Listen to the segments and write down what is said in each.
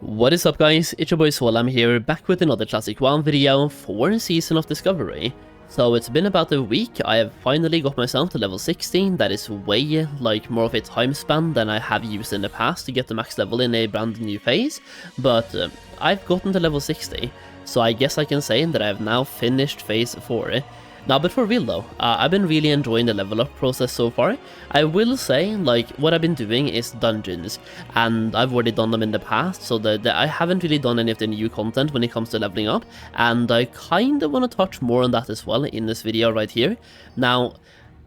What is up guys, it's your boy Solheim here, back with another classic WoW video for Season of Discovery. So it's been about a week, I have finally got myself to level 16, that is way more of a time span than I have used in the past to get the max level in a brand new phase, but I've gotten to level 60, so I guess I can say that I have now finished phase 4. Now, but for real though, I've been really enjoying the level up process so far. I will say, what I've been doing is dungeons, and I've already done them in the past, so I haven't really done any of the new content when it comes to leveling up, and I kinda wanna touch more on that as well in this video right here. Now,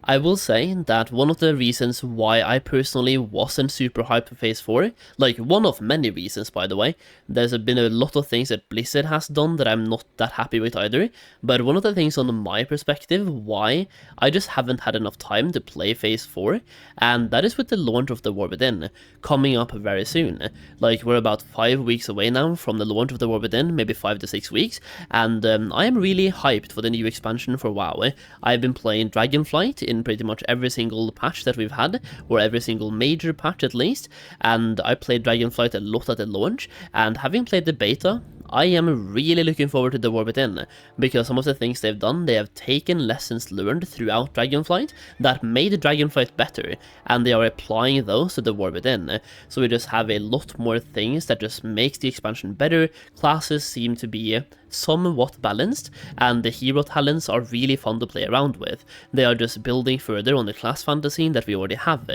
I will say that one of the reasons why I personally wasn't super hyped for phase 4, one of many reasons by the way, there's been a lot of things that Blizzard has done that I'm not that happy with either, but one of the things on my perspective why I just haven't had enough time to play phase 4, and that is with the launch of the War Within, coming up very soon. We're about 5 weeks away now from the launch of the War Within, maybe 5 to 6 weeks, and I am really hyped for the new expansion for WoW. I've been playing Dragonflight in pretty much every single patch that we've had, or every single major patch at least, and I played Dragonflight a lot at the launch, and having played the beta, I am really looking forward to the War Within, because some of the things they've done, they have taken lessons learned throughout Dragonflight that made Dragonflight better, and they are applying those to the War Within, so we just have a lot more things that just makes the expansion better. Classes seem to be somewhat balanced, and the hero talents are really fun to play around with. They are just building further on the class fantasy that we already have.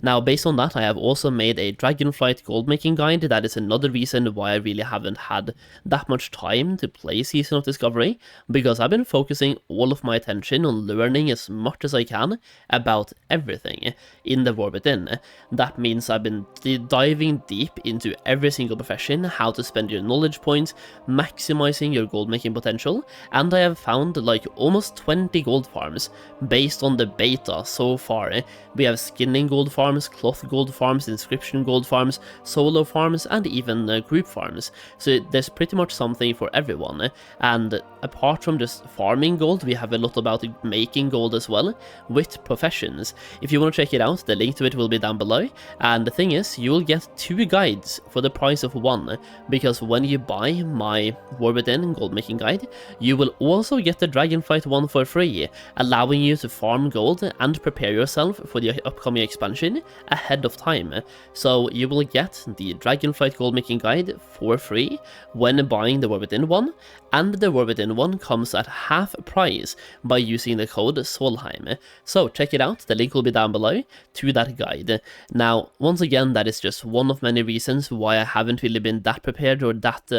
Now, based on that, I have also made a Dragonflight Goldmaking Guide. That is another reason why I really haven't had that much time to play Season of Discovery, because I've been focusing all of my attention on learning as much as I can about everything in the War Within. That means I've been diving deep into every single profession, how to spend your knowledge points, maximizing your gold making potential, and I have found almost 20 gold farms based on the beta so far. We have skinning gold farms, cloth gold farms, inscription gold farms, solo farms, and even group farms, so there's pretty much something for everyone. And apart from just farming gold, we have a lot about making gold as well with professions. If you want to check it out, the link to it will be down below, and the thing is, you will get 2 guides for the price of 1, because when you buy my War Within Goldmaking Guide, you will also get the Dragonflight one for free, allowing you to farm gold and prepare yourself for the upcoming expansion ahead of time. So you will get the Dragonflight Goldmaking Guide for free when buying the War Within one, and the War Within one comes at half price by using the code Solheim. So check it out, the link will be down below to that guide. Now, once again, that is just one of many reasons why I haven't really been that prepared or that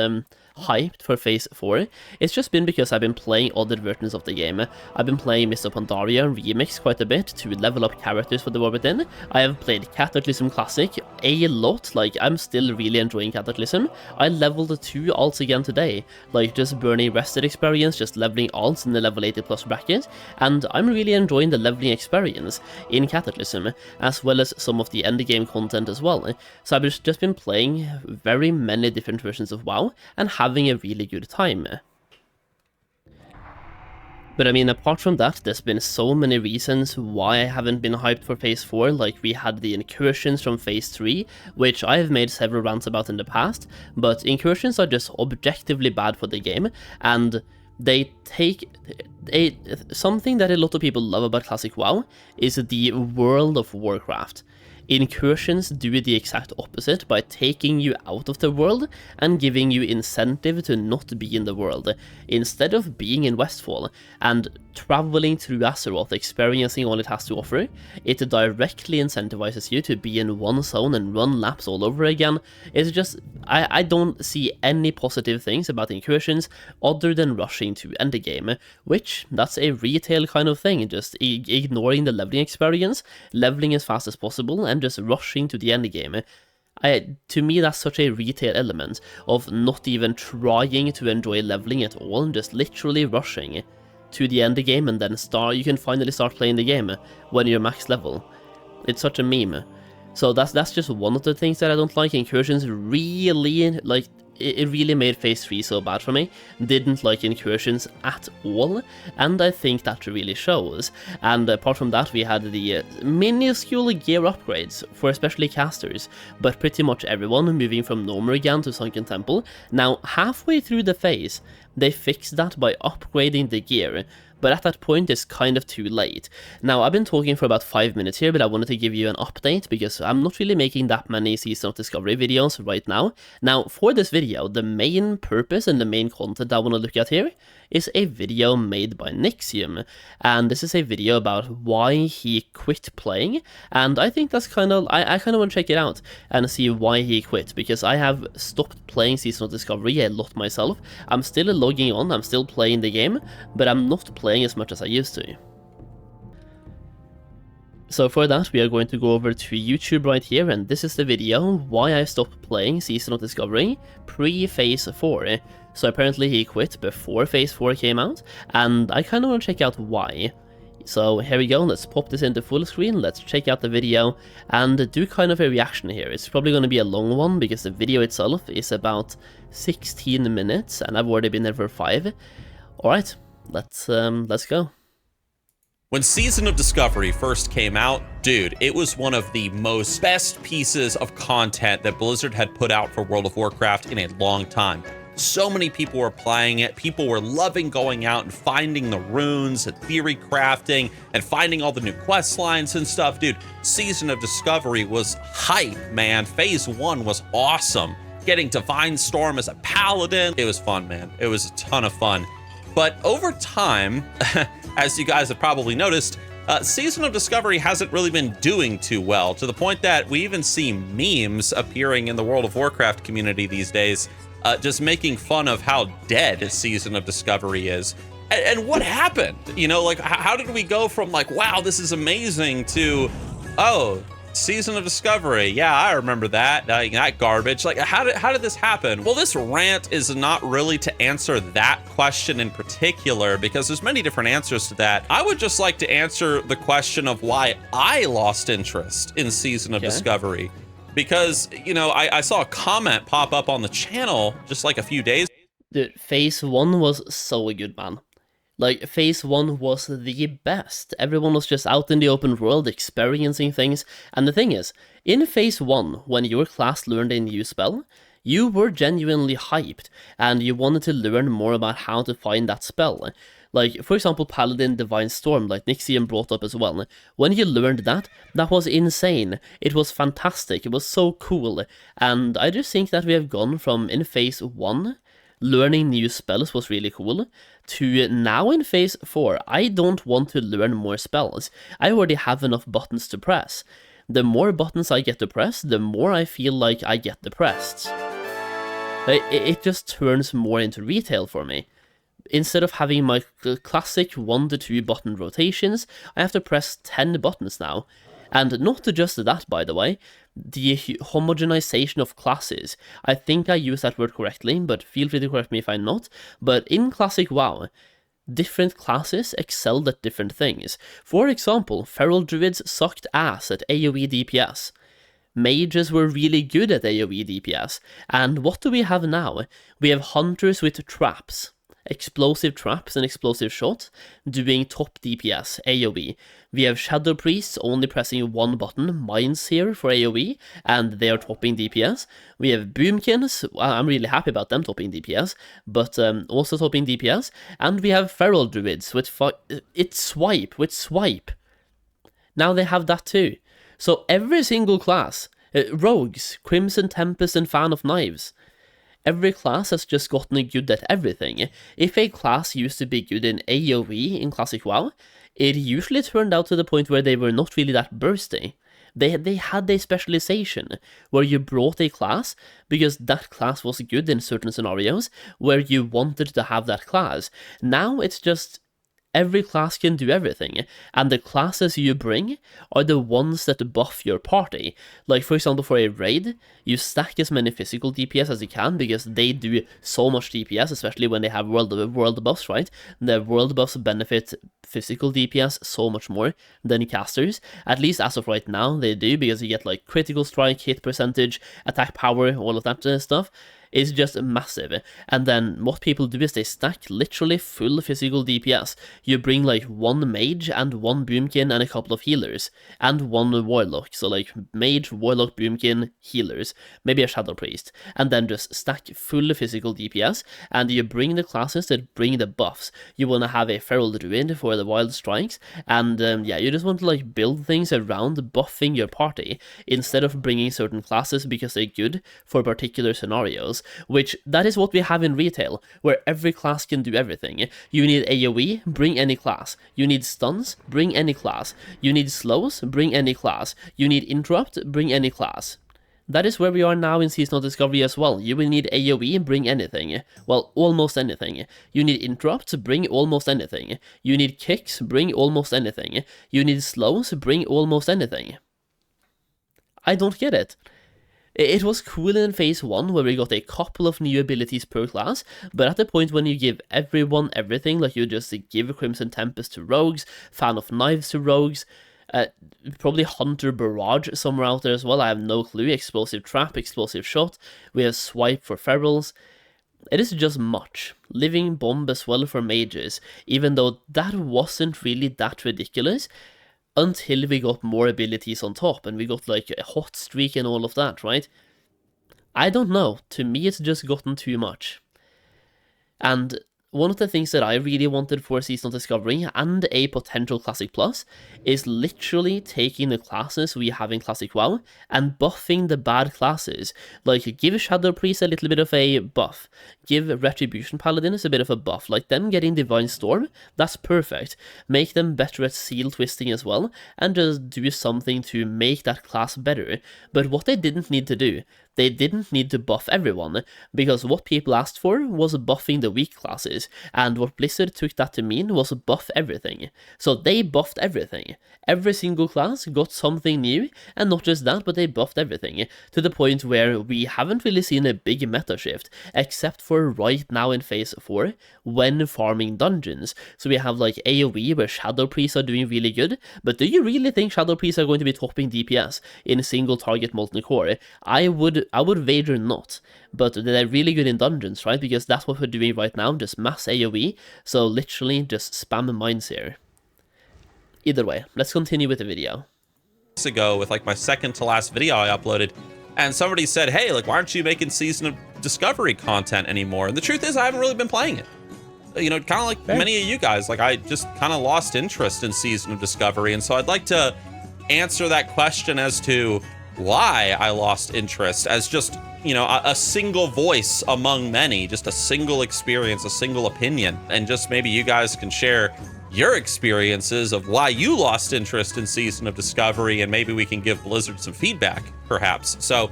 hyped for phase 4. It's just been because I've been playing other versions of the game. I've been playing Mr. Pandaria Remix quite a bit to level up characters for the War Within. I have played Cataclysm Classic a lot, I'm still really enjoying Cataclysm. I leveled 2 alts again today, just burning rested experience, just leveling alts in the level 80 plus bracket, and I'm really enjoying the leveling experience in Cataclysm, as well as some of the endgame content as well. So I've just been playing very many different versions of WoW, and having a really good time. But I mean, apart from that, there's been so many reasons why I haven't been hyped for phase 4, we had the incursions from phase 3, which I have made several rants about in the past, but incursions are just objectively bad for the game, and they take something that a lot of people love about classic WoW is the World of Warcraft. Incursions do the exact opposite by taking you out of the world and giving you incentive to not be in the world, instead of being in Westfall and traveling through Azeroth, experiencing all it has to offer. It directly incentivizes you to be in one zone and run laps all over again. It's just, I don't see any positive things about incursions other than rushing to end the game, which, that's a retail kind of thing, just ignoring the leveling experience, leveling as fast as possible, and just rushing to the end game. To me, that's such a retail element of not even trying to enjoy leveling at all, just literally rushing to the end game, and then you can finally start playing the game when you're max level. It's such a meme. So that's just one of the things that I don't like. Incursions really it really made phase 3 so bad for me. Didn't like incursions at all, and I think that really shows. And apart from that, we had the minuscule gear upgrades for especially casters, but pretty much everyone moving from Gnomeregan to Sunken Temple. Now, halfway through the phase, they fixed that by upgrading the gear, but at that point it's kind of too late. Now, I've been talking for about 5 minutes here, but I wanted to give you an update because I'm not really making that many Season of Discovery videos right now. Now, for this video, the main purpose and the main content I want to look at here is a video made by Nixium, and this is a video about why he quit playing, and I think that's kind of, I kind of want to check it out and see why he quit, because I have stopped playing Season of Discovery a lot myself. I'm still logging on, I'm still playing the game, but I'm not playing as much as I used to. So for that, we are going to go over to YouTube right here, and this is the video why I stopped playing Season of Discovery pre-Phase 4. So apparently he quit before Phase 4 came out, and I kind of want to check out why. So here we go, let's pop this into full screen, let's check out the video, and do kind of a reaction here. It's probably going to be a long one, because the video itself is about 16 minutes, and I've already been there for 5. Alright, let's go. When Season of Discovery first came out, dude, it was one of the best pieces of content that Blizzard had put out for World of Warcraft in a long time. So many people were playing it, people were loving going out and finding the runes and theory crafting and finding all the new quest lines and stuff. Dude, Season of Discovery was hype, man. Phase 1 was awesome. Getting Divine Storm as a paladin, it was fun, man. It was a ton of fun. But over time, as you guys have probably noticed, Season of Discovery hasn't really been doing too well, to the point that we even see memes appearing in the World of Warcraft community these days, just making fun of how dead Season of Discovery is. And what happened? You know, like, how did we go from like, wow, this is amazing, to, oh, Season of Discovery, yeah, I remember that, that garbage. Like, how did this happen? Well, this rant is not really to answer that question in particular, because there's many different answers to that. I would just like to answer the question of why I lost interest in Season of Discovery. Because, you know, I saw a comment pop up on the channel just like a few days. Dude, Phase 1 was so good, man. Like, Phase 1 was the best. Everyone was just out in the open world experiencing things. And the thing is, in Phase 1, when your class learned a new spell, you were genuinely hyped, and you wanted to learn more about how to find that spell. Like, for example, Paladin Divine Storm, like Nixium brought up as well. When you learned that, that was insane. It was fantastic. It was so cool. And I just think that we have gone from, in Phase 1, learning new spells was really cool, to now in Phase 4, I don't want to learn more spells. I already have enough buttons to press. The more buttons I get to press, the more I feel like I get depressed. It just turns more into retail for me. Instead of having my classic 1 to 2 button rotations, I have to press 10 buttons now. And not just that, by the way, the homogenization of classes. I think I used that word correctly, but feel free to correct me if I'm not. But in Classic WoW, different classes excelled at different things. For example, Feral Druids sucked ass at AoE DPS. Mages were really good at AoE DPS. And what do we have now? We have Hunters with traps. Explosive traps and explosive shots doing top DPS, AoE. We have Shadow Priests only pressing 1 button, Mines here for AoE, and they are topping DPS. We have Boomkins, I'm really happy about them topping DPS, but also topping DPS. And we have Feral Druids with Swipe. Now they have that too. So every single class, Rogues, Crimson Tempest and Fan of Knives, every class has just gotten good at everything. If a class used to be good in AoE in Classic WoW, it usually turned out to the point where they were not really that bursty. They had a specialization, where you brought a class because that class was good in certain scenarios, where you wanted to have that class. Now it's just every class can do everything, and the classes you bring are the ones that buff your party. Like, for example, for a raid, you stack as many physical DPS as you can, because they do so much DPS, especially when they have world buffs, right? The world buffs benefit physical DPS so much more than casters, at least as of right now they do, because you get like critical strike, hit percentage, attack power, all of that stuff. is just massive. And then what people do is they stack literally full physical DPS. You bring like 1 mage and 1 boomkin and a couple of healers, and 1 warlock. So like mage, warlock, boomkin, healers, maybe a shadow priest, and then just stack full physical DPS, and you bring the classes that bring the buffs. You want to have a feral druid for the wild strikes, and yeah, you just want to like build things around buffing your party instead of bringing certain classes because they're good for particular scenarios, which that is what we have in retail, where every class can do everything. You need AoE, bring any class. You need stuns, bring any class. You need slows, bring any class. You need interrupt, bring any class. That is where we are now in Seasonal Discovery as well. You will need AoE, bring anything. Well, almost anything. You need interrupts, bring almost anything. You need kicks, bring almost anything. You need slows, bring almost anything. I don't get it. It was cool in phase 1 where we got a couple of new abilities per class, but at the point when you give everyone everything, like you just give Crimson Tempest to rogues, Fan of Knives to rogues, probably Hunter Barrage somewhere out there as well, I have no clue, Explosive Trap, Explosive Shot, we have Swipe for ferals. It is just much. Living Bomb as well for mages, even though that wasn't really that ridiculous, until we got more abilities on top, and we got like a hot streak and all of that, right? I don't know, to me it's just gotten too much. And one of the things that I really wanted for Seasonal Discovery and a potential Classic Plus is literally taking the classes we have in Classic WoW and buffing the bad classes. Like, give Shadow Priest a little bit of a buff, give Retribution Paladins a bit of a buff, like them getting Divine Storm, that's perfect. Make them better at seal twisting as well, and just do something to make that class better. But what they didn't need to do, they didn't need to buff everyone, because what people asked for was buffing the weak classes, and what Blizzard took that to mean was buff everything. So they buffed everything. Every single class got something new, and not just that, but they buffed everything, to the point where we haven't really seen a big meta shift, except for right now in phase 4, when farming dungeons. So we have like AoE, where Shadow Priests are doing really good, but do you really think Shadow Priests are going to be topping DPS in single target Molten Core? I would wager not, but they're really good in dungeons, right? Because that's what we're doing right now, just mass AoE, so literally just spam mines here. Either way, let's continue with the video. Ago with like my second to last video I uploaded, and somebody said, hey, like, why aren't you making Season of Discovery content anymore? And the truth is I haven't really been playing it. You know, kind of like many of you guys, like I just kind of lost interest in Season of Discovery, and so I'd like to answer that question as to why I lost interest, as just, you know, a single voice among many, just a single experience, a single opinion, and just maybe you guys can share your experiences of why you lost interest in Season of Discovery, and maybe we can give Blizzard some feedback, perhaps. So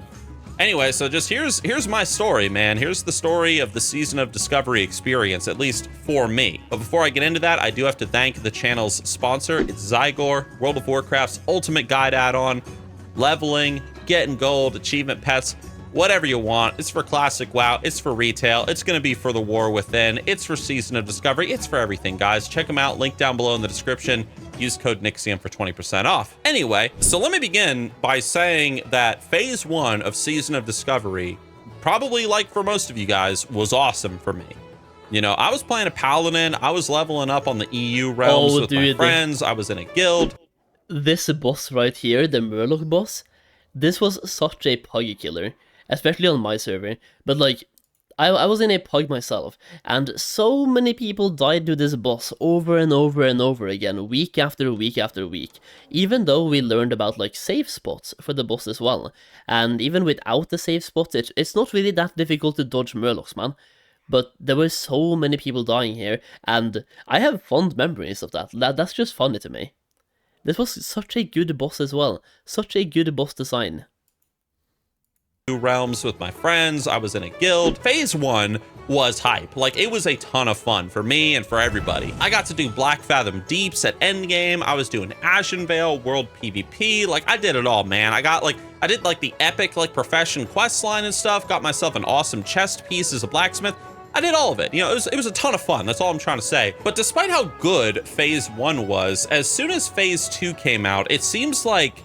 anyway, so just here's my story, man. Here's the story of the Season of Discovery experience, at least for me. But before I get into that, I do have to thank the channel's sponsor. It's Zygor, World of Warcraft's ultimate guide add-on. Leveling, getting gold, achievement pets, whatever you want. It's for Classic WoW, it's for retail, it's going to be for the War Within, it's for Season of Discovery, it's for everything, guys. Check them out, link down below in the description. Use code NIXIUM for 20% off. Anyway, so let me begin by saying that phase 1 of Season of Discovery, probably like for most of you guys, was awesome for me. You know, I was playing a paladin, I was leveling up on the EU realms with my friends, I was in a guild. This boss right here, the Murloc boss, this was such a pug killer, especially on my server, but like, I was in a pug myself, and so many people died to this boss over and over and over again, week after week after week, even though we learned about like safe spots for the boss as well, and even without the safe spots, it's not really that difficult to dodge Murlocs, man. But there were so many people dying here, and I have fond memories of that. That's just funny to me. This was such a good boss as well. Such a good boss design. Realms with my friends, I was in a guild. Phase 1 was hype. Like, it was a ton of fun for me and for everybody. I got to do Black Fathom Deeps at endgame. I was doing Ashenvale, World PvP. Like, I did it all, man. I did like the epic like profession quest line and stuff. Got myself an awesome chest piece as a blacksmith. I did all of it. You know, it was a ton of fun. That's all I'm trying to say. But despite how good phase 1 was, as soon as phase 2 came out, it seems like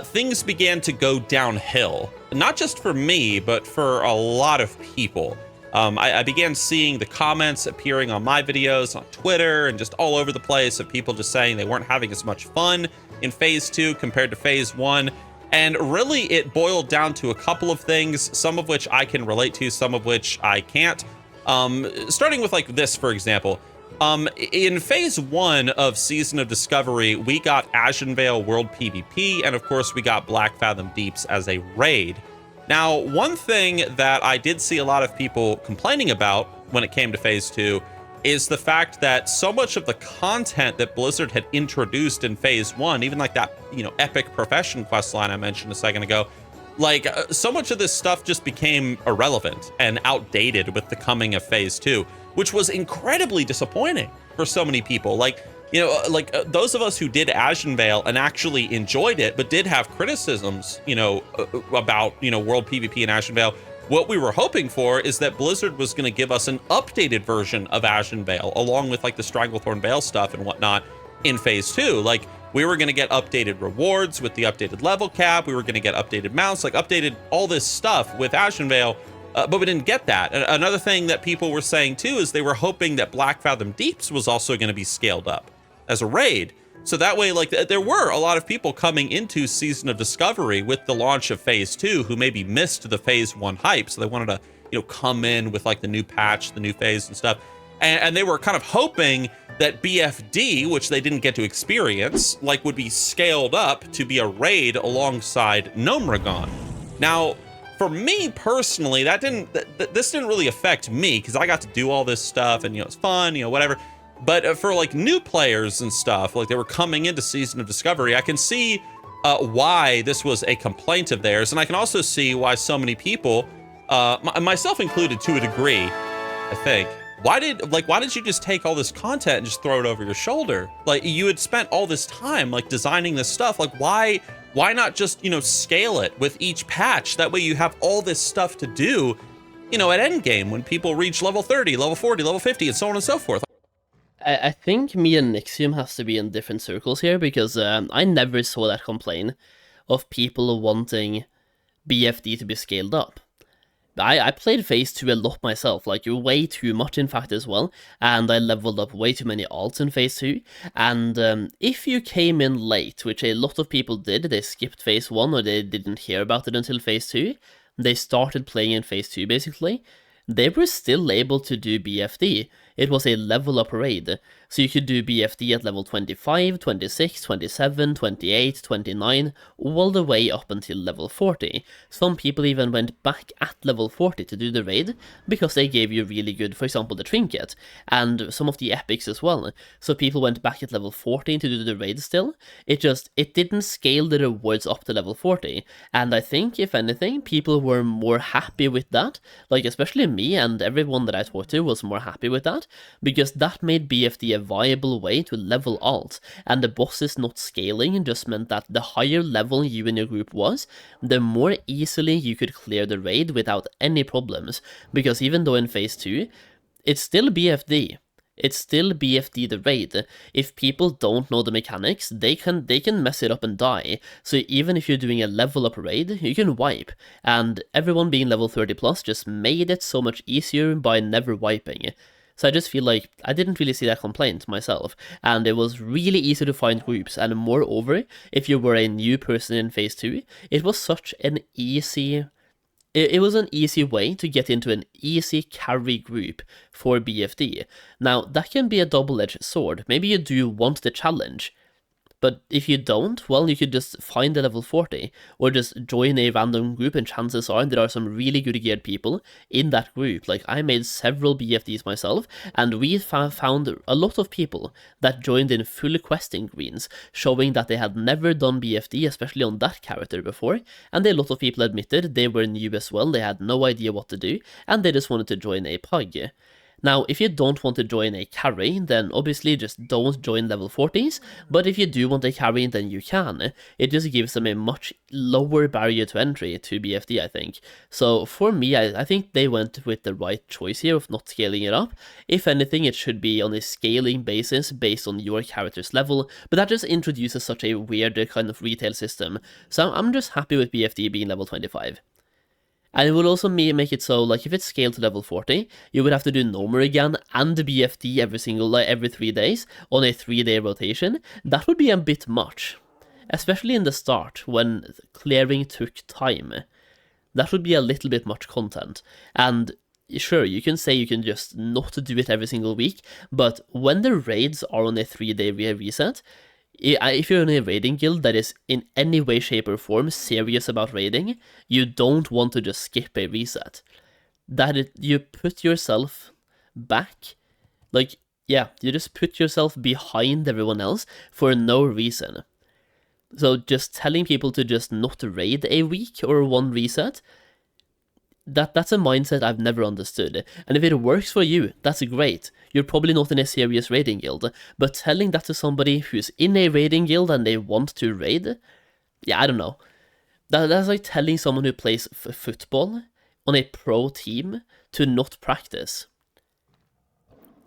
things began to go downhill. Not just for me, but for a lot of people. I began seeing the comments appearing on my videos on Twitter and just all over the place of people just saying they weren't having as much fun in Phase 2 compared to Phase 1. And really, it boiled down to a couple of things, some of which I can relate to, some of which I can't. Starting with like this, for example. In Phase 1 of Season of Discovery, we got Ashenvale World PvP, and of course we got Blackfathom Deeps as a raid. Now, one thing that I did see a lot of people complaining about when it came to Phase 2 is the fact that so much of the content that Blizzard had introduced in Phase 1, even like that, epic profession questline I mentioned a second ago, like so much of this stuff just became irrelevant and outdated with the coming of Phase 2, which was incredibly disappointing for so many people. Those of us who did Ashenvale and actually enjoyed it, but did have criticisms, about, World PvP and Ashenvale, what we were hoping for is that Blizzard was going to give us an updated version of Ashenvale, along with like the Stranglethorn Vale stuff and whatnot in Phase 2. Like, we were going to get updated rewards with the updated level cap. We were going to get updated mounts, like updated all this stuff with Ashenvale. But we didn't get that. Another thing that people were saying too is they were hoping that Blackfathom Deeps was also going to be scaled up as a raid. So that way, like, there were a lot of people coming into Season of Discovery with the launch of Phase 2 who maybe missed the Phase 1 hype. So they wanted to, come in with like the new patch, the new phase and stuff. And they were kind of hoping that BFD, which they didn't get to experience, like would be scaled up to be a raid alongside Gnomeregan. Now, for me personally, this didn't really affect me because I got to do all this stuff and, it's fun, whatever. But for like new players and stuff, like they were coming into Season of Discovery, I can see why this was a complaint of theirs. And I can also see why so many people, myself included to a degree, I think, why did you just take all this content and just throw it over your shoulder? Like, you had spent all this time like designing this stuff. Like, why not just, scale it with each patch? That way you have all this stuff to do, at endgame when people reach level 30, level 40, level 50, and so on and so forth. I think me and Nixium has to be in different circles here, because I never saw that complaint of people wanting BFD to be scaled up. I played Phase 2 a lot myself, like way too much in fact as well, and I leveled up way too many alts in Phase 2, and if you came in late, which a lot of people did, they skipped Phase 1 or they didn't hear about it until Phase 2, they started playing in Phase 2 basically, they were still able to do BFD. It was a level up raid, so you could do BFD at level 25, 26, 27, 28, 29, all the way up until level 40. Some people even went back at level 40 to do the raid, because they gave you really good, for example, the trinket, and some of the epics as well. So people went back at level 40 to do the raid still. It didn't scale the rewards up to level 40, and I think, if anything, people were more happy with that, like especially me and everyone that I talked to was more happy with that, because that made BFD a viable way to level alt, and the bosses not scaling just meant that the higher level you and your group was, the more easily you could clear the raid without any problems, because even though in Phase 2, it's still BFD. It's still BFD the raid. If people don't know the mechanics, they can mess it up and die. So even if you're doing a level up raid, you can wipe. And everyone being level 30 plus just made it so much easier by never wiping. So I just feel like I didn't really see that complaint myself, and it was really easy to find groups, and moreover, if you were a new person in Phase 2, it was such an easy... It was an easy way to get into an easy carry group for BFD. Now, that can be a double-edged sword. Maybe you do want the challenge, but if you don't, well, you could just find a level 40, or just join a random group, and chances are there are some really good geared people in that group. Like, I made several BFDs myself, and we found a lot of people that joined in full questing greens, showing that they had never done BFD, especially on that character before, and a lot of people admitted they were new as well, they had no idea what to do, and they just wanted to join a pug. Now, if you don't want to join a carry, then obviously just don't join level 40s, but if you do want a carry, then you can. It just gives them a much lower barrier to entry to BFD, I think. So for me, I think they went with the right choice here of not scaling it up. If anything, it should be on a scaling basis based on your character's level, but that just introduces such a weird kind of retail system. So I'm just happy with BFD being level 25. And it would also make it so, like, if it's scaled to level 40, you would have to do Nomer again and BFD every 3 days on a 3-day rotation. That would be a bit much, especially in the start when clearing took time. That would be a little bit much content. And sure, you can say you can just not do it every single week, but when the raids are on a 3-day reset, if you're in a raiding guild that is in any way, shape, or form serious about raiding, you don't want to just skip a reset. You put yourself back, like, yeah, you just put yourself behind everyone else for no reason. So just telling people to just not raid a week or one reset, that's a mindset I've never understood. And if it works for you, that's great. You're probably not in a serious raiding guild, but telling that to somebody who's in a raiding guild and they want to raid, yeah, I don't know. That's like telling someone who plays football on a pro team to not practice.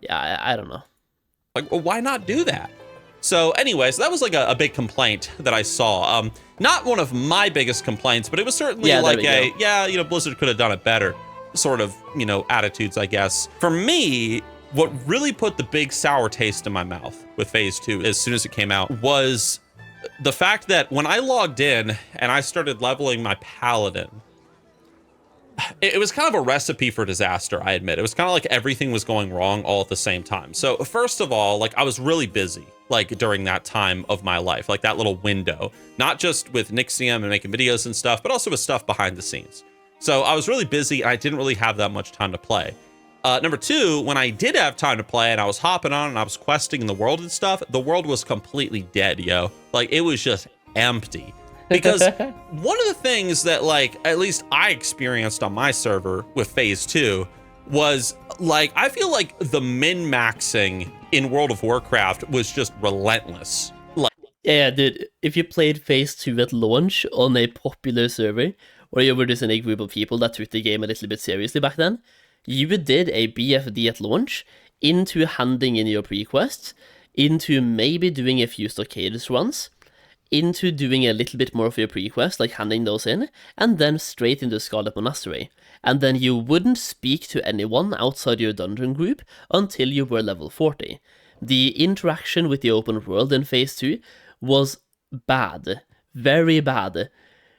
Yeah, I don't know. Like, well, why not do that? So anyways, that was like a big complaint that I saw. Not one of my biggest complaints, but it was certainly Blizzard could have done it better sort of, attitudes, I guess. For me, what really put the big sour taste in my mouth with Phase 2 as soon as it came out was the fact that when I logged in and I started leveling my Paladin, it was kind of a recipe for disaster, I admit. It was kind of like everything was going wrong all at the same time. So first of all, like, I was really busy, like, during that time of my life, like that little window, not just with Nixium and making videos and stuff, but also with stuff behind the scenes. So I was really busy and I didn't really have that much time to play. Number two, when I did have time to play and I was hopping on and I was questing in the world and stuff, the world was completely dead, yo. Like, it was just empty. Because one of the things that, like, at least I experienced on my server with Phase 2 was, like, I feel like the min-maxing in World of Warcraft was just relentless. Like, yeah, dude, if you played Phase 2 at launch on a popular server, or you were just in a group of people that took the game a little bit seriously back then, you did a BFD at launch into handing in your pre-quests, into maybe doing a few stockades runs, into doing a little bit more of your pre-quest, like handing those in, and then straight into Scarlet Monastery. And then you wouldn't speak to anyone outside your dungeon group until you were level 40. The interaction with the open world in Phase 2 was bad. Very bad.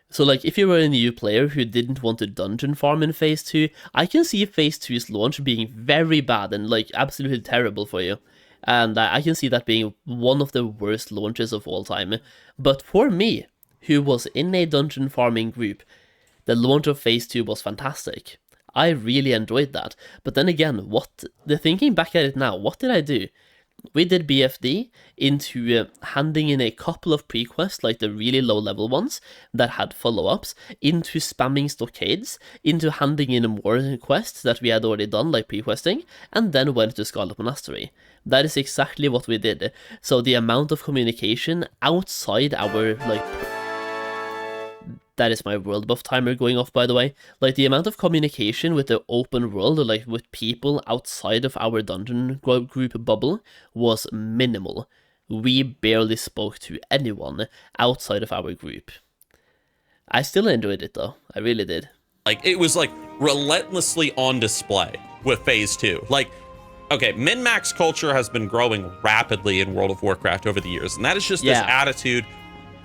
So, like, if you were a new player who didn't want to dungeon farm in Phase 2, I can see Phase 2's launch being very bad and, like, absolutely terrible for you. And I can see that being one of the worst launches of all time. But for me, who was in a dungeon farming group, the launch of Phase 2 was fantastic. I really enjoyed that. But then again, thinking back at it now, what did I do? We did BFD into handing in a couple of pre-quests, like the really low-level ones that had follow-ups, into spamming stockades, into handing in more quests that we had already done, like pre-questing, and then went to Scarlet Monastery. That is exactly what we did. So the amount of communication outside our, like... That is my world buff timer going off, by the way. Like, the amount of communication with the open world, or like with people outside of our dungeon group bubble, was minimal. We barely spoke to anyone outside of our group. I still enjoyed it though. I really did. Like, it was like relentlessly on display with Phase 2. Like, okay, min-max culture has been growing rapidly in World of Warcraft over the years, and that is just this attitude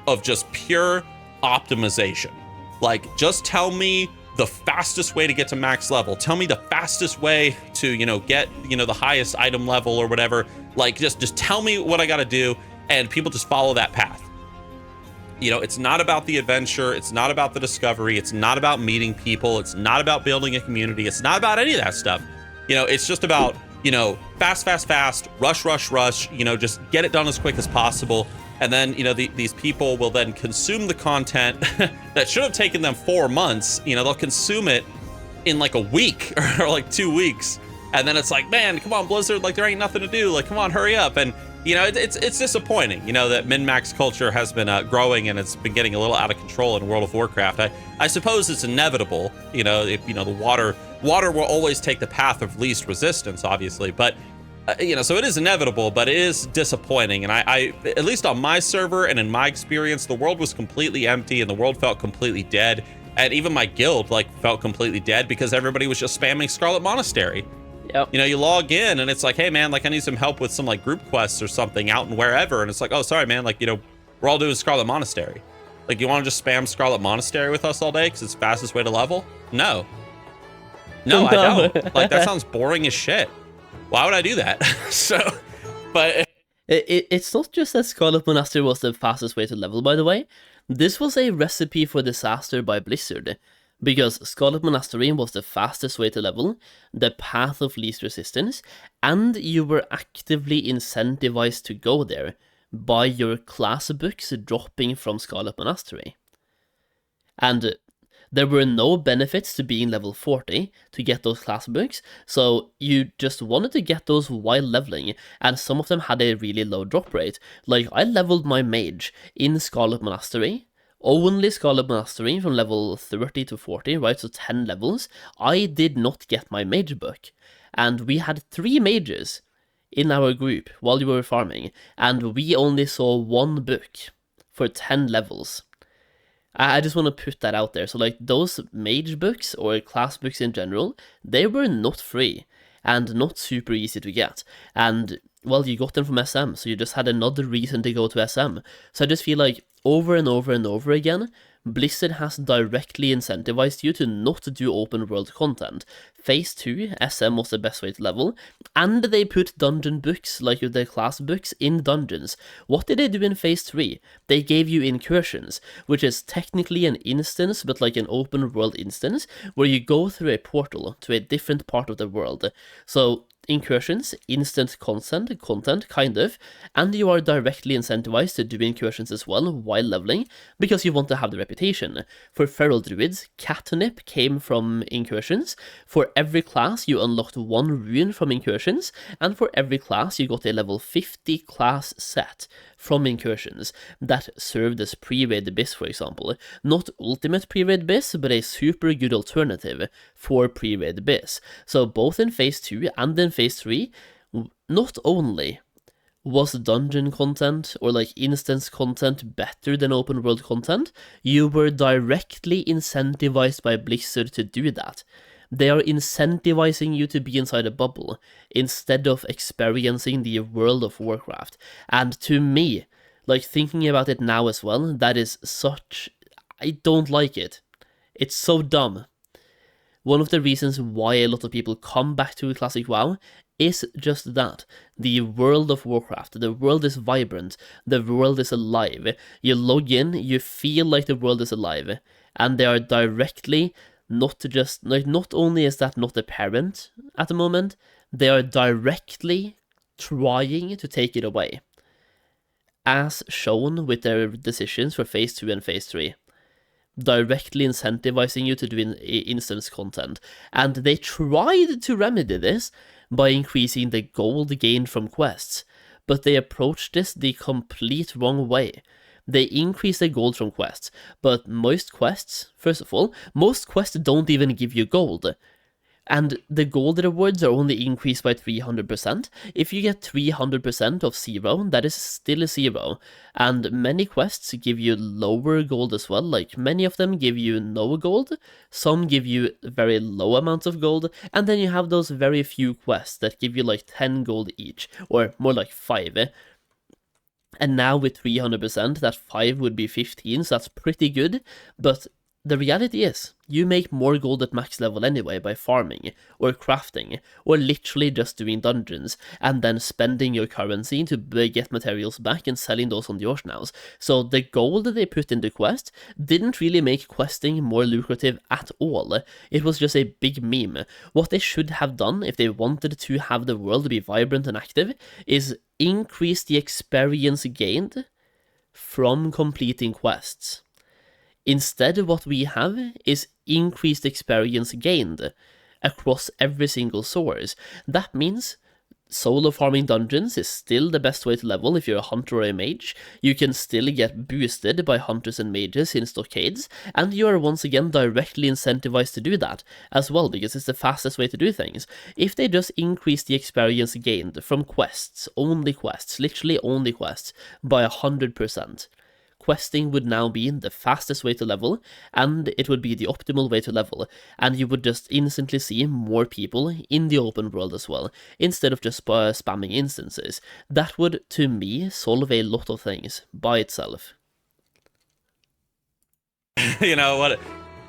of just pure optimization. Like, just tell me the fastest way to get to max level. Tell me the fastest way to, get, the highest item level or whatever. Like, just tell me what I gotta do, and people just follow that path. It's not about the adventure. It's not about the discovery. It's not about meeting people. It's not about building a community. It's not about any of that stuff. It's just about, fast, rush, just get it done as quick as possible. And then, these people will then consume the content that should have taken them 4 months. They'll consume it in like a week or like 2 weeks. And then it's like, man, come on, Blizzard, like there ain't nothing to do. Like, come on, hurry up. And you know, it's disappointing, you know, that min-max culture has been growing and it's been getting a little out of control in World of Warcraft. I suppose it's inevitable, you know, the water will always take the path of least resistance, obviously, but you know, so it is inevitable, but it is disappointing. And I at least on my server and in my experience, the world was completely empty and the world felt completely dead. And even my guild like felt completely dead because everybody was just spamming Scarlet Monastery. Yep. You know, you log in and it's like, hey man, like I need some help with some like group quests or something out and wherever. And it's like, oh, sorry, man. Like, you know, we're all doing Scarlet Monastery. Like, you want to just spam Scarlet Monastery with us all day because it's the fastest way to level? No, I don't. Like, that sounds boring as shit. Why would I do that? So, but it's not just that Scarlet Monastery was the fastest way to level, by the way. This was a recipe for disaster by Blizzard. Because Scarlet Monastery was the fastest way to level, the path of least resistance, and you were actively incentivized to go there by your class books dropping from Scarlet Monastery. And there were no benefits to being level 40 to get those class books, so you just wanted to get those while leveling, and some of them had a really low drop rate. Like, I leveled my mage in Scarlet Monastery, only Scarlet Monastery from level 30 to 40, right, so 10 levels. I did not get my mage book, and we had 3 mages in our group while we were farming, and we only saw 1 book for 10 levels. I just want to put that out there. So like those mage books or class books in general, they were not free and not super easy to get. And well, you got them from SM, so you just had another reason to go to SM. So I just feel like over and over and over again, Blizzard has directly incentivized you to not do open world content. Phase 2, SM was the best way to level, and they put dungeon books, like their class books, in dungeons. What did they do in Phase 3? They gave you incursions, which is technically an instance, but like an open world instance, where you go through a portal to a different part of the world. So incursions, instant content, kind of, and you are directly incentivized to do incursions as well while leveling, because you want to have the reputation. For feral druids, catnip came from incursions. For every class, you unlocked 1 rune from incursions, and for every class, you got a level 50 class set from incursions that served as pre-raid bis, for example. Not ultimate pre-raid bis, but a super good alternative for pre-raid bis. So both in Phase 2 and in Phase 3, not only was dungeon content or like instance content better than open world content, you were directly incentivized by Blizzard to do that. They are incentivizing you to be inside a bubble instead of experiencing the World of Warcraft. And to me, like thinking about it now as well, that is such... I don't like it. It's so dumb. One of the reasons why a lot of people come back to Classic WoW is just that. The World of Warcraft, the world is vibrant, the world is alive. You log in, you feel like the world is alive, and they are directly... not just, like, not only is that not apparent at the moment, they are directly trying to take it away. As shown with their decisions for Phase 2 and Phase 3. Directly incentivizing you to do instance content. And they tried to remedy this by increasing the gold gained from quests, but they approached this the complete wrong way. They increase the gold from quests, but most quests, first of all, most quests don't even give you gold. And the gold rewards are only increased by 300%. If you get 300% of 0, that is still 0. And many quests give you lower gold as well, like many of them give you no gold, some give you very low amounts of gold, and then you have those very few quests that give you like 10 gold each, or more like 5. And now with 300%, that 5 would be 15, so that's pretty good, but the reality is, you make more gold at max level anyway by farming, or crafting, or literally just doing dungeons, and then spending your currency to get materials back and selling those on the auction house. So the gold they put into quest didn't really make questing more lucrative at all. It was just a big meme. What they should have done if they wanted to have the world be vibrant and active is increase the experience gained from completing quests. Instead, what we have is increased experience gained across every single source. That means solo farming dungeons is still the best way to level if you're a hunter or a mage. You can still get boosted by hunters and mages in stockades, and you are once again directly incentivized to do that as well, because it's the fastest way to do things. If they just increase the experience gained from quests, literally only quests, by 100%, questing would now be the fastest way to level, and it would be the optimal way to level, and you would just instantly see more people in the open world as well, instead of just spamming instances. That would, to me, solve a lot of things by itself. You know what?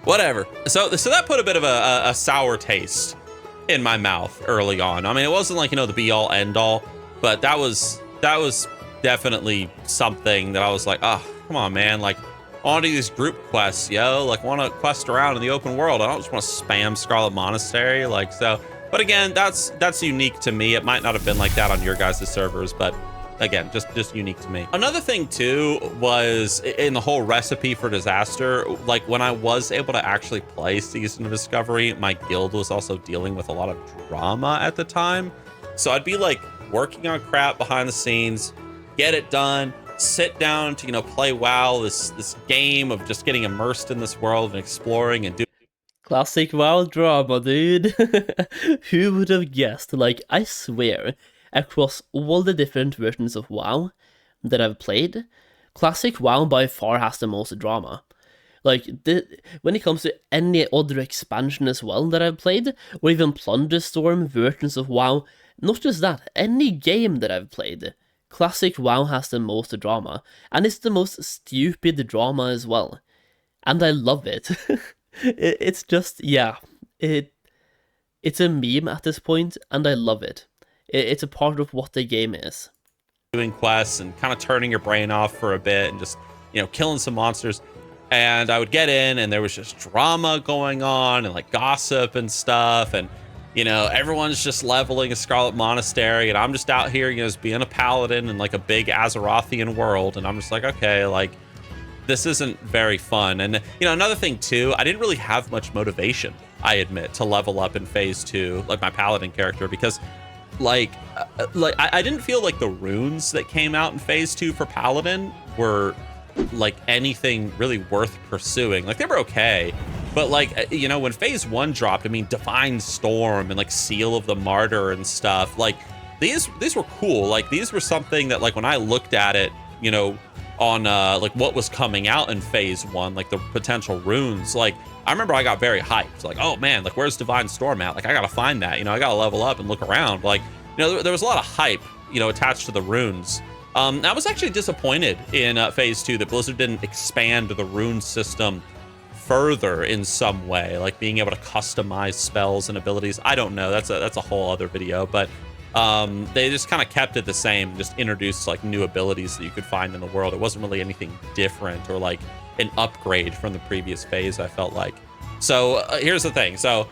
Whatever. So that put a bit of a sour taste in my mouth early on. I mean, it wasn't like, you know, the be all end all, but that was definitely something that I was like, oh, come on, man. Like, I want to do these group quests, yo. Like, want to quest around in the open world. I don't just want to spam Scarlet Monastery. Like, so, but again, that's unique to me. It might not have been like that on your guys' servers, but again, just unique to me. Another thing too was in the whole recipe for disaster, like when I was able to actually play Season of Discovery, my guild was also dealing with a lot of drama at the time. So I'd be like working on crap behind the scenes, get it done, sit down to, you know, play WoW, this game of just getting immersed in this world and exploring and do classic WoW drama, dude. Who would have guessed? Like, I swear, across all the different versions of WoW that I've played, classic WoW by far has the most drama. Like, when it comes to any other expansion as well that I've played, or even Plunderstorm versions of WoW, not just that, any game that I've played, classic WoW has the most drama, and it's the most stupid drama as well. And I love it. It's just, yeah, it's a meme at this point, and I love it. It's a part of what the game is. Doing quests and kind of turning your brain off for a bit and just, you know, killing some monsters. And I would get in and there was just drama going on and like gossip and stuff. And, you know, everyone's just leveling a Scarlet Monastery and I'm just out here, you know, just being a paladin in like a big Azerothian world. And I'm just like, okay, like this isn't very fun. And, you know, another thing too, I didn't really have much motivation, I admit, to level up in phase 2, like my paladin character, because like I didn't feel like the runes that came out in phase 2 for paladin were like anything really worth pursuing. Like they were okay, but like, you know, when phase 1 dropped, I mean, Divine Storm and like Seal of the Martyr and stuff, like these were cool. Like these were something that like when I looked at it, you know, on like what was coming out in phase 1, like the potential runes, like I remember I got very hyped, like, oh man, like where's Divine Storm at? Like I gotta find that, you know, I gotta level up and look around. Like, you know, there was a lot of hype, you know, attached to the runes. I was actually disappointed in phase 2 that Blizzard didn't expand the rune system further in some way, like being able to customize spells and abilities. I don't know, that's a whole other video, but they just kind of kept it the same, just introduced like new abilities that you could find in the world. It wasn't really anything different or like an upgrade from the previous phase, I felt like. So here's the thing. So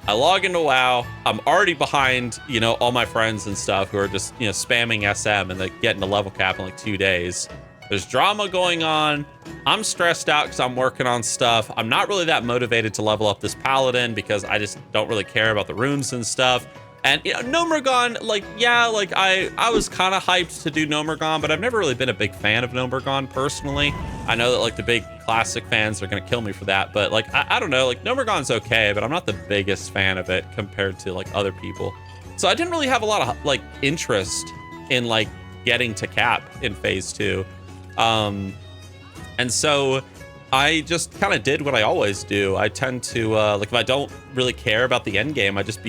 I log into WoW. I'm already behind, you know, all my friends and stuff who are just, you know, spamming SM and like getting to level cap in like 2 days. There's drama going on. I'm stressed out because I'm working on stuff. I'm not really that motivated to level up this paladin because I just don't really care about the runes and stuff. And, you know, Gnomeregan, like, yeah, like I was kind of hyped to do Gnomeregan, but I've never really been a big fan of Gnomeregan personally. I know that like the big classic fans are going to kill me for that, but like, I don't know, like Gnomeregan's okay, but I'm not the biggest fan of it compared to like other people. So I didn't really have a lot of like interest in like getting to cap in phase 2. And so I just kind of did what I always do. I tend to, like if I don't really care about the end game, I just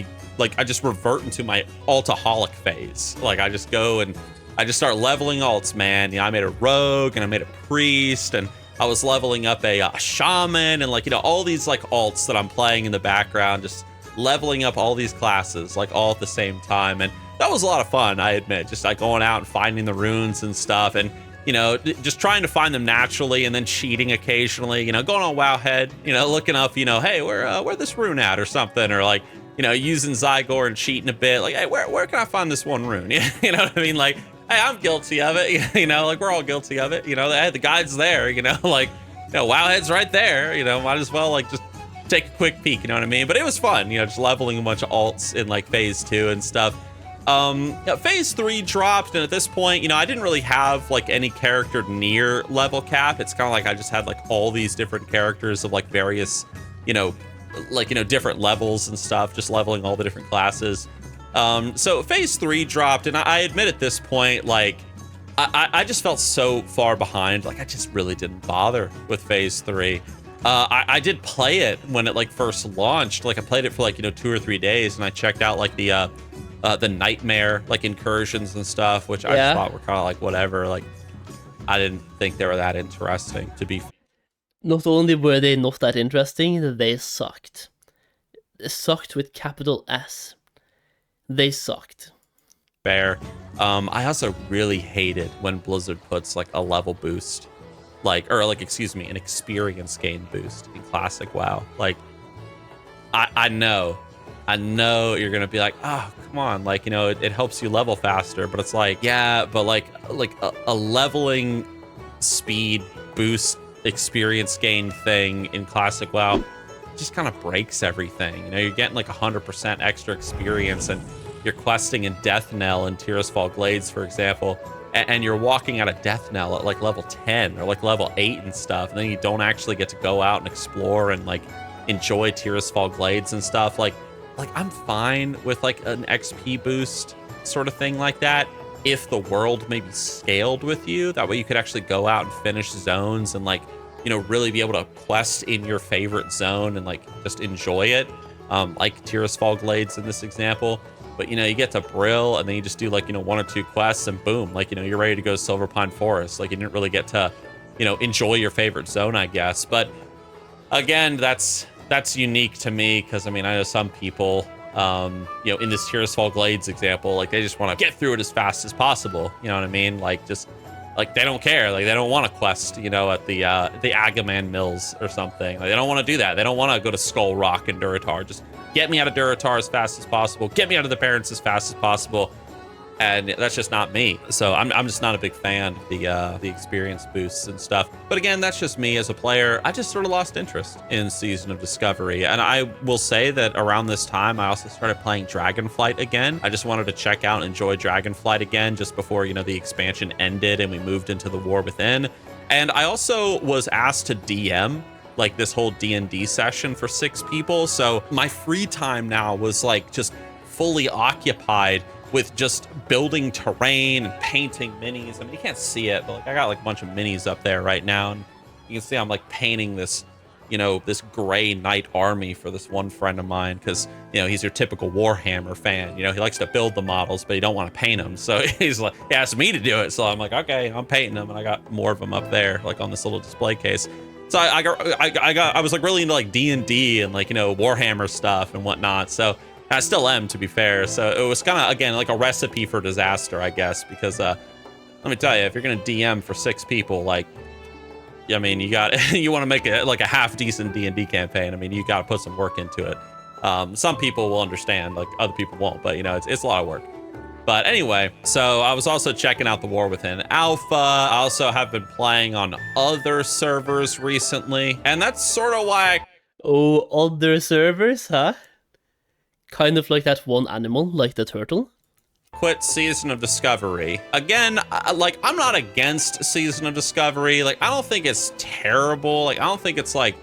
revert into my altaholic phase. Like I just go and I just start leveling alts, man. You know, I made a rogue and I made a priest and I was leveling up a shaman and like, you know, all these like alts that I'm playing in the background, just leveling up all these classes like all at the same time. And that was a lot of fun, I admit, just like going out and finding the runes and stuff and, you know, just trying to find them naturally and then cheating occasionally, you know, going on Wowhead, you know, looking up, you know, hey, where this rune at or something, or like, you know, using Zygor and cheating a bit, like, hey, where can I find this one rune? You know what I mean? Like, hey, I'm guilty of it, you know, like we're all guilty of it, you know, hey, the guide's there, you know, like, you know, Wowhead's right there, you know, might as well like just take a quick peek, you know what I mean? But it was fun, you know, just leveling a bunch of alts in like phase 2 and stuff. Yeah, phase 3 dropped, and at this point, you know, I didn't really have like any character near level cap. It's kind of like I just had like all these different characters of like various, you know, like, you know, different levels and stuff, just leveling all the different classes. So phase 3 dropped, and I admit at this point, like, I just felt so far behind. Like, I just really didn't bother with phase 3. I did play it when it like first launched. Like, I played it for like, you know, 2 or 3 days, and I checked out like the nightmare like incursions and stuff, which I just thought were kind of like whatever. Like, I didn't think they were that interesting, to be. Not only were they not that interesting, they sucked. They sucked with capital S. They sucked. Fair. I also really hated when Blizzard puts like a level boost, like, or like, excuse me, an experience gain boost in Classic WoW. Like, I know you're gonna be like, oh, come on, like, you know, it helps you level faster, but it's like, yeah, but like a leveling speed boost experience gain thing in Classic WoW just kind of breaks everything. You know, you're getting like 100% extra experience, and you're questing in Death Knell and Tirisfal Glades, for example, and you're walking out of Death Knell at like level 10 or like level 8 and stuff, and then you don't actually get to go out and explore and like enjoy Tirisfal Glades and stuff. Like I'm fine with like an XP boost sort of thing like that if the world maybe scaled with you. That way you could actually go out and finish zones and like, you know, really be able to quest in your favorite zone and like just enjoy it, like Tirisfal Glades in this example. But, you know, you get to Brill and then you just do like, you know, 1 or 2 quests and boom, like, you know, you're ready to go to Silverpine Forest. Like, you didn't really get to, you know, enjoy your favorite zone, I guess. But again, that's unique to me, because I mean, I know some people, you know, in this Tirisfal Glades example, like they just want to get through it as fast as possible. You know what I mean? Like, just like they don't care. Like, they don't want to quest, you know, at the Agaman Mills or something. Like, they don't want to do that. They don't want to go to Skull Rock and Durotar. Just get me out of Durotar as fast as possible. Get me out of the Barrens as fast as possible. And that's just not me. So I'm just not a big fan of the experience boosts and stuff. But again, that's just me as a player. I just sort of lost interest in Season of Discovery. And I will say that around this time, I also started playing Dragonflight again. I just wanted to check out and enjoy Dragonflight again just before, you know, the expansion ended and we moved into the War Within. And I also was asked to DM like this whole D&D session for 6 people. So my free time now was like just fully occupied with just building terrain and painting minis. I mean, you can't see it, but like I got like a bunch of minis up there right now, and you can see I'm like painting this, you know, this gray knight army for this one friend of mine, because, you know, he's your typical Warhammer fan. You know, he likes to build the models, but he don't want to paint them. So he's like, he asked me to do it. So I'm like, okay, I'm painting them, and I got more of them up there, like on this little display case. So I was like really into like D&D and like, you know, Warhammer stuff and whatnot. So I still am, to be fair. So it was kind of, again, like a recipe for disaster, I guess, because let me tell you, if you're going to DM for 6 people, like, I mean, you want to make it like a half decent D&D campaign. I mean, you got to put some work into it. Some people will understand, like other people won't, but you know, it's a lot of work. But anyway, so I was also checking out the War Within Alpha. I also have been playing on other servers recently, and that's sort of why Oh, other servers, huh? Kind of like that one animal, like the turtle. quit Season of Discovery. Again, like, I'm not against Season of Discovery. Like, I don't think it's terrible. Like, I don't think it's like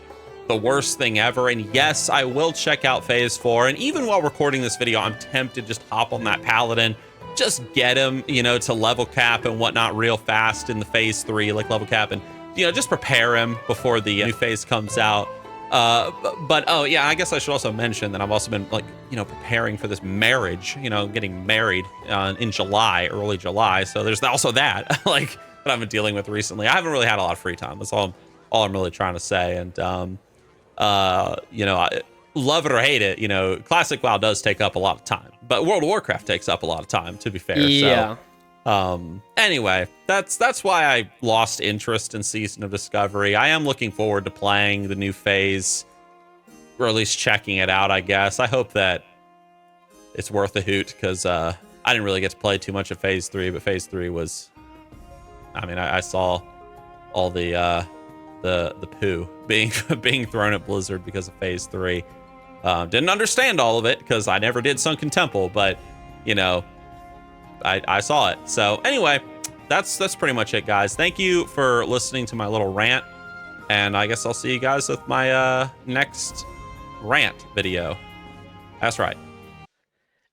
the worst thing ever. And yes, I will check out Phase 4. And even while recording this video, I'm tempted to just hop on that Paladin, just get him, you know, to level cap and whatnot real fast in the Phase 3, like level cap, and, you know, just prepare him before the new phase comes out. But oh yeah, I guess I should also mention that I've also been, like, you know, preparing for this marriage, you know, getting married in July, early July. So there's also that, like, that I've been dealing with recently. I haven't really had a lot of free time. That's all I'm really trying to say. And, you know, love it or hate it, you know, Classic WoW does take up a lot of time, but World of Warcraft takes up a lot of time, to be fair. Yeah. So, anyway, that's why I lost interest in Season of Discovery. I am looking forward to playing the new phase, or at least checking it out, I guess. I hope that it's worth a hoot, because I didn't really get to play too much of Phase 3, but Phase 3 was, I mean, I saw all the the poo being being thrown at Blizzard because of Phase 3. Didn't understand all of it because I never did Sunken Temple, but you know, I saw it. So anyway, that's pretty much it, guys. Thank you for listening to my little rant, and I guess I'll see you guys with my next rant video. That's right.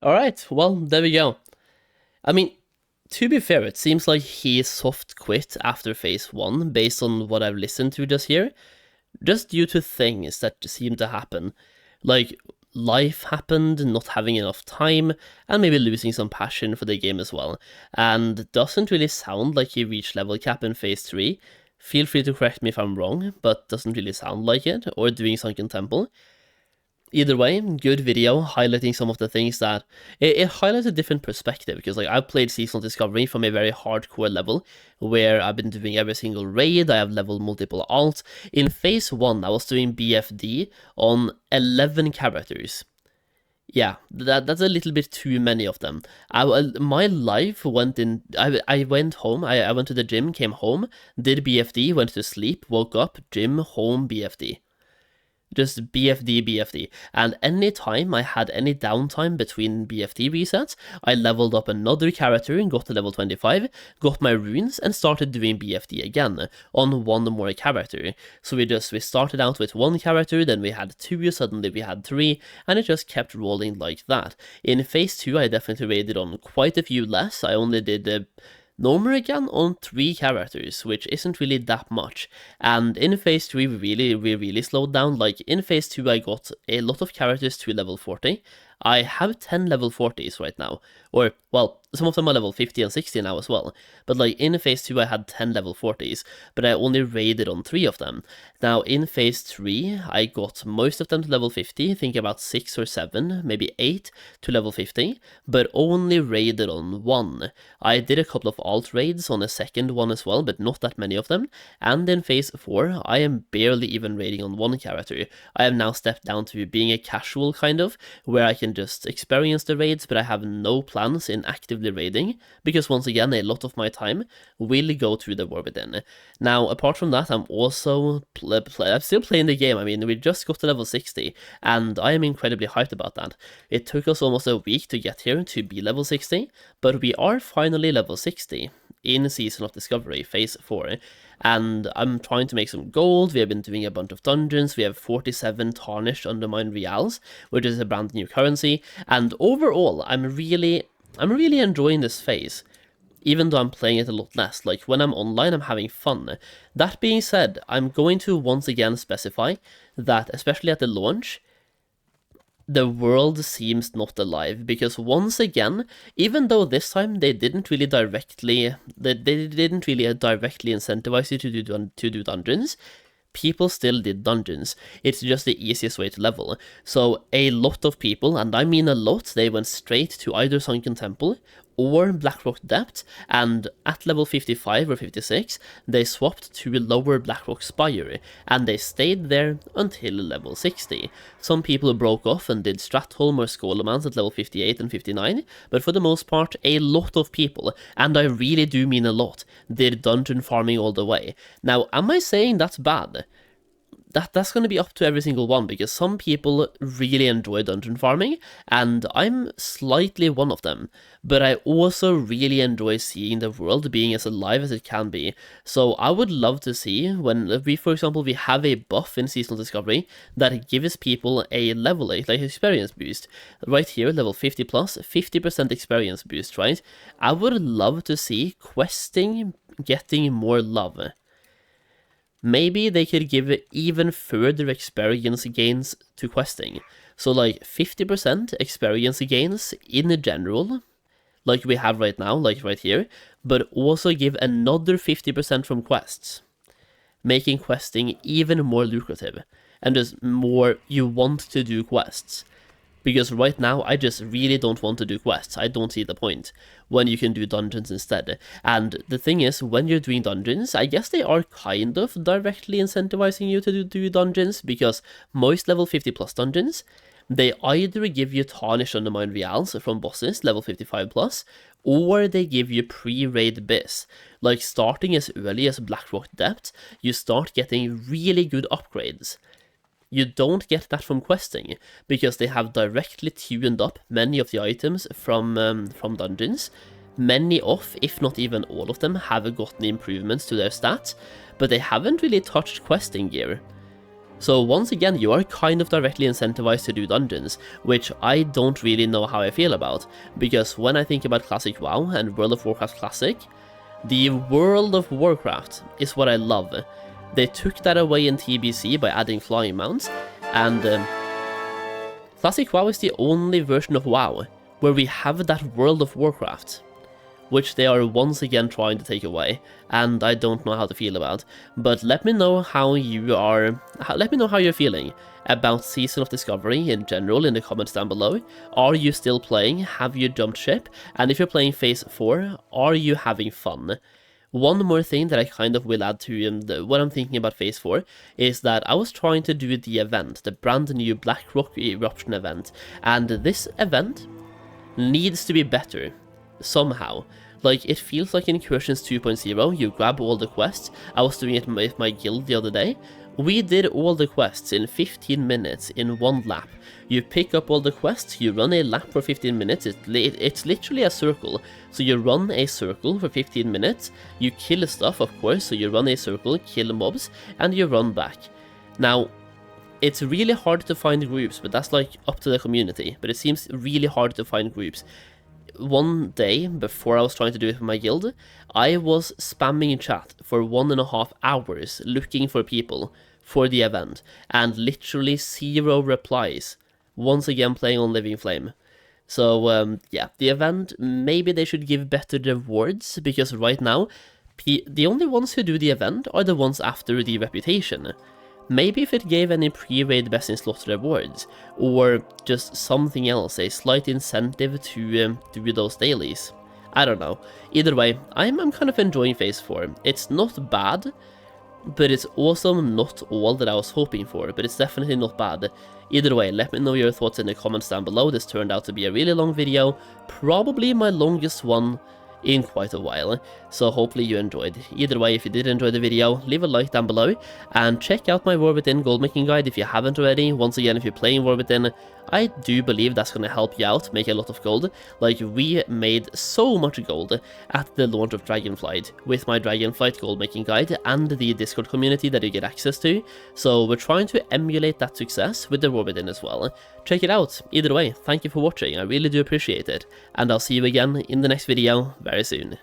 All right, well, there we go. I mean, to be fair, it seems like he soft quit after Phase 1, based on what I've listened to just here, just due to things that seem to happen. Like, life happened, not having enough time, and maybe losing some passion for the game as well. And it doesn't really sound like he reached level cap in Phase 3. Feel free to correct me if I'm wrong, but doesn't really sound like it, or doing Sunken Temple. Either way, good video, highlighting some of the things that... It highlights a different perspective, because like I've played Seasonal Discovery from a very hardcore level, where I've been doing every single raid, I have leveled multiple alts. In Phase 1, I was doing BFD on 11 characters. Yeah, that's a little bit too many of them. My life went in... I went home, I went to the gym, came home, did BFD, went to sleep, woke up, gym, home, BFD. Just BFD. And any time I had any downtime between BFD resets, I leveled up another character and got to level 25, got my runes, and started doing BFD again, on one more character. So we started out with one character, then we had two, suddenly we had three, and it just kept rolling like that. In Phase 2, I definitely raided on quite a few less. I only did Normer again on 3 characters, which isn't really that much. And in Phase 3, we really slowed down. Like, in Phase 2, I got a lot of characters to level 40. I have 10 level 40s right now. Or, well, some of them are level 50 and 60 now as well. But like, in Phase 2, I had 10 level 40s, but I only raided on 3 of them. Now, in Phase 3, I got most of them to level 50, I think about 6 or 7, maybe 8 to level 50, but only raided on 1. I did a couple of alt raids on a second one as well, but not that many of them. And in Phase 4, I am barely even raiding on 1 character. I have now stepped down to being a casual kind of, where I can just experience the raids, but I have no plans in actively raiding, because once again, a lot of my time will go to the War Within. Now, apart from that, I'm also I'm still playing the game. I mean, we just got to level 60, and I am incredibly hyped about that. It took us almost a week to get here to be level 60, but we are finally level 60 in Season of Discovery, Phase 4. And I'm trying to make some gold. We have been doing a bunch of dungeons. We have 47 tarnished undermined reals, which is a brand new currency. And overall, I'm really enjoying this phase, even though I'm playing it a lot less. Like, when I'm online, I'm having fun. That being said, I'm going to once again specify that, especially at the launch, the world seems not alive, because once again, even though this time they didn't really directly incentivize you to do dungeons, people still did dungeons. It's just the easiest way to level. So a lot of people, and I mean a lot, they went straight to either Sunken Temple or Blackrock Depth, and at level 55 or 56, they swapped to lower Blackrock Spire, and they stayed there until level 60. Some people broke off and did Stratholm or Skolemans at level 58 and 59, but for the most part, a lot of people, and I really do mean a lot, did dungeon farming all the way. Now, am I saying that's bad? That's going to be up to every single one, because some people really enjoy dungeon farming, and I'm slightly one of them, but I also really enjoy seeing the world being as alive as it can be. So I would love to see when for example, we have a buff in Seasonal Discovery that gives people a level, like experience boost. Right here, level 50 plus, 50% experience boost, right? I would love to see questing getting more love. Maybe they could give even further experience gains to questing. So like 50% experience gains in general, like we have right now, like right here, but also give another 50% from quests, making questing even more lucrative, and just more you want to do quests. Because right now, I just really don't want to do quests. I don't see the point when you can do dungeons instead. And the thing is, when you're doing dungeons, I guess they are kind of directly incentivizing you to do dungeons, because most level 50 plus dungeons, They either give you Tarnished Undermined Vials from bosses level 55 plus, or they give you pre-raid bis. Like starting as early as Blackrock Depth, you start getting really good upgrades. You don't get that from questing, because they have directly tuned up many of the items from dungeons. Many of, if not even all of them, have gotten improvements to their stats, but they haven't really touched questing gear. So once again, you are kind of directly incentivized to do dungeons, which I don't really know how I feel about, because when I think about Classic WoW and World of Warcraft Classic, the World of Warcraft is what I love. They took that away in TBC by adding flying mounts, and Classic WoW is the only version of WoW where we have that World of Warcraft, which they are once again trying to take away, and I don't know how to feel about. But let me know how you are. Let me know how you're feeling about Season of Discovery in general in the comments down below. Are you still playing? Have you jumped ship? And if you're playing Phase 4, are you having fun? One more thing that I kind of will add to what I'm thinking about Phase 4 is that I was trying to do the event, the brand new Blackrock Eruption event, and this event needs to be better somehow. Like, it feels like in Incursions 2.0, you grab all the quests. I was doing it with my guild the other day. We did all the quests in 15 minutes in one lap. You pick up all the quests, you run a lap for 15 minutes, it's literally a circle. So you run a circle for 15 minutes, you kill stuff of course, so you run a circle, kill mobs, and you run back. Now, it's really hard to find groups, but that's like up to the community, but it seems really hard to find groups. One day, before I was trying to do it with my guild, I was spamming chat for 1.5 hours looking for people for the event, and literally 0 replies. Once again playing on Living Flame. So yeah, the event, maybe they should give better rewards, because right now, the only ones who do the event are the ones after the reputation. Maybe if it gave any pre-raid best in slot rewards, or just something else, a slight incentive to do those dailies. I don't know. Either way, I'm kind of enjoying Phase 4. It's not bad, but it's also not all that I was hoping for, but it's definitely not bad. Either way, let me know your thoughts in the comments down below. This turned out to be a really long video, probably my longest one in quite a while, so hopefully you enjoyed. Either way, if you did enjoy the video, leave a like down below, and check out my War Within Goldmaking Guide if you haven't already. Once again, if you're playing War Within, I do believe that's going to help you out, make a lot of gold. Like, we made so much gold at the launch of Dragonflight with my Dragonflight Goldmaking Guide and the Discord community that you get access to, so we're trying to emulate that success with the War Within as well. Check it out. Either way, thank you for watching, I really do appreciate it, and I'll see you again in the next video very soon.